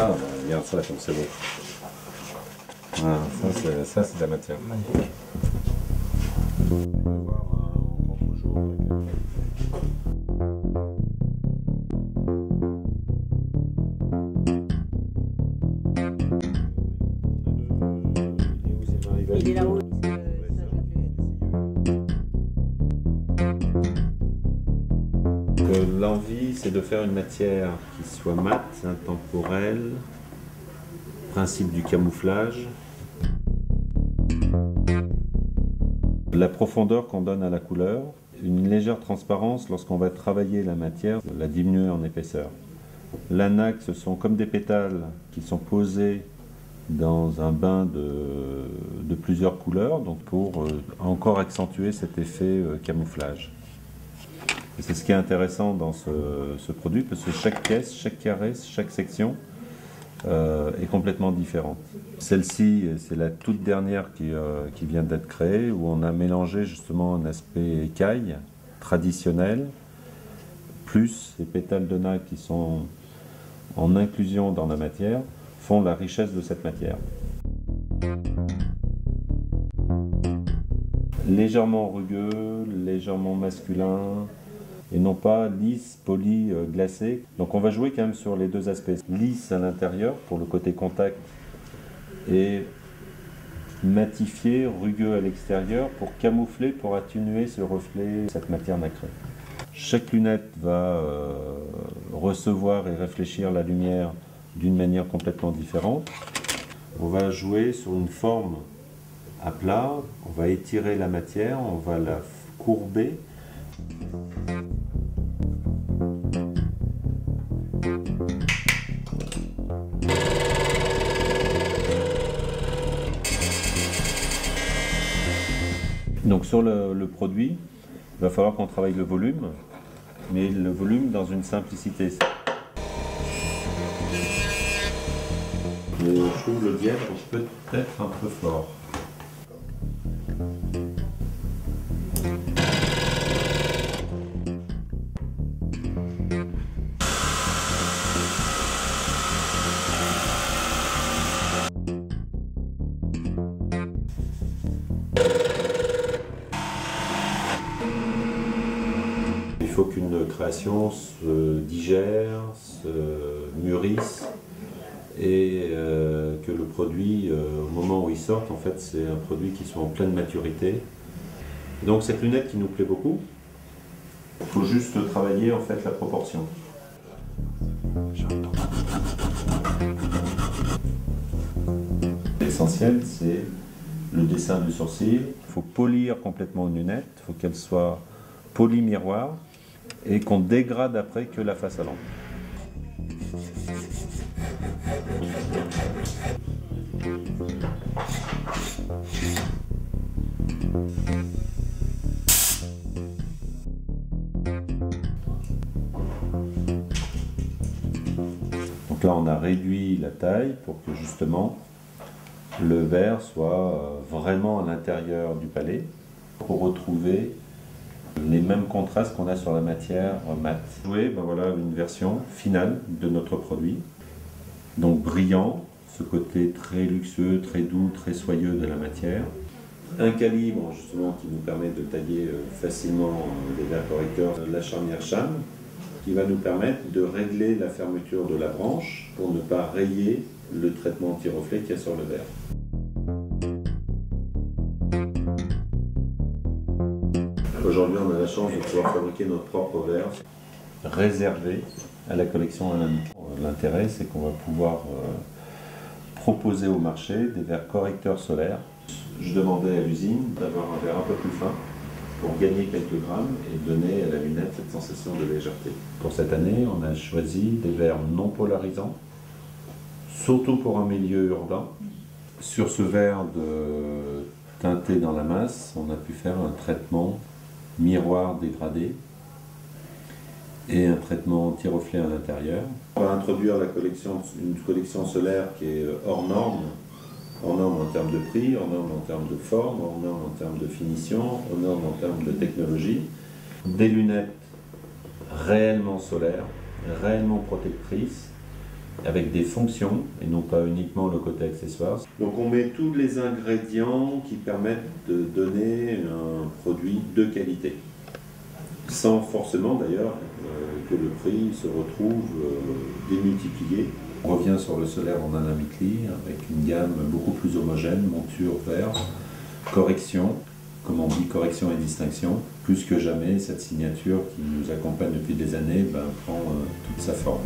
Ah, regarde ça comme c'est beau. Ah, ça c'est de la matière. Magnifique. Il est là-haut. L'envie, c'est de faire une matière qui soit mate, intemporelle, principe du camouflage. La profondeur qu'on donne à la couleur, une légère transparence lorsqu'on va travailler la matière, la diminuer en épaisseur. L'anaque, ce sont comme des pétales qui sont posés dans un bain de plusieurs couleurs, donc pour encore accentuer cet effet camouflage. C'est ce qui est intéressant dans ce produit, parce que chaque pièce, chaque carré, chaque section est complètement différente. Celle-ci, c'est la toute dernière qui vient d'être créée, où on a mélangé justement un aspect écaille traditionnel, plus les pétales de nacre qui sont en inclusion dans la matière, font la richesse de cette matière. Légèrement rugueux, légèrement masculin, et non pas lisse, poli, glacé. Donc on va jouer quand même sur les deux aspects. Lisse à l'intérieur pour le côté contact et matifié, rugueux à l'extérieur pour camoufler, pour atténuer ce reflet, cette matière nacrée. Chaque lunette va recevoir et réfléchir la lumière d'une manière complètement différente. On va jouer sur une forme à plat, on va étirer la matière, on va la courber. Donc sur le produit, il va falloir qu'on travaille le volume, mais le volume dans une simplicité. Je trouve le dièbre peut-être un peu fort. Il faut qu'une création se digère, se mûrisse et que le produit, au moment où il sort, en fait, c'est un produit qui soit en pleine maturité. Donc cette lunette qui nous plaît beaucoup, il faut juste travailler en fait la proportion. L'essentiel, c'est le dessin du sourcil. Il faut polir complètement une lunette, il faut qu'elle soit polie miroir et qu'on dégrade après que la face à l'ombre. Donc là, on a réduit la taille pour que justement le verre soit vraiment à l'intérieur du palais pour retrouver les mêmes contrastes qu'on a sur la matière mate. Ben voilà une version finale de notre produit. Donc brillant, ce côté très luxueux, très doux, très soyeux de la matière. Un calibre justement qui nous permet de tailler facilement les verres correcteurs, la charnière Cham, qui va nous permettre de régler la fermeture de la branche pour ne pas rayer le traitement anti-reflet qu'il y a sur le verre. Aujourd'hui, on a la chance de pouvoir fabriquer notre propre verre réservé à la collection Alain. L'intérêt, c'est qu'on va pouvoir proposer au marché des verres correcteurs solaires. Je demandais à l'usine d'avoir un verre un peu plus fin pour gagner quelques grammes et donner à la lunette cette sensation de légèreté. Pour cette année, on a choisi des verres non polarisants, surtout pour un milieu urbain. Sur ce verre teinté dans la masse, on a pu faire un traitement miroir dégradé et un traitement anti-reflet à l'intérieur. On va introduire une collection solaire qui est hors norme en termes de prix, hors norme en termes de forme, hors norme en termes de finition, hors norme en termes de technologie. Des lunettes réellement solaires, réellement protectrices, avec des fonctions et non pas uniquement le côté accessoire. Donc on met tous les ingrédients qui permettent de donner un produit de qualité, sans forcément d'ailleurs que le prix se retrouve démultiplié. On revient sur le solaire en Alain-Micli avec une gamme beaucoup plus homogène, monture, verre, correction, comme on dit, correction et distinction. Plus que jamais, cette signature qui nous accompagne depuis des années prend toute sa forme.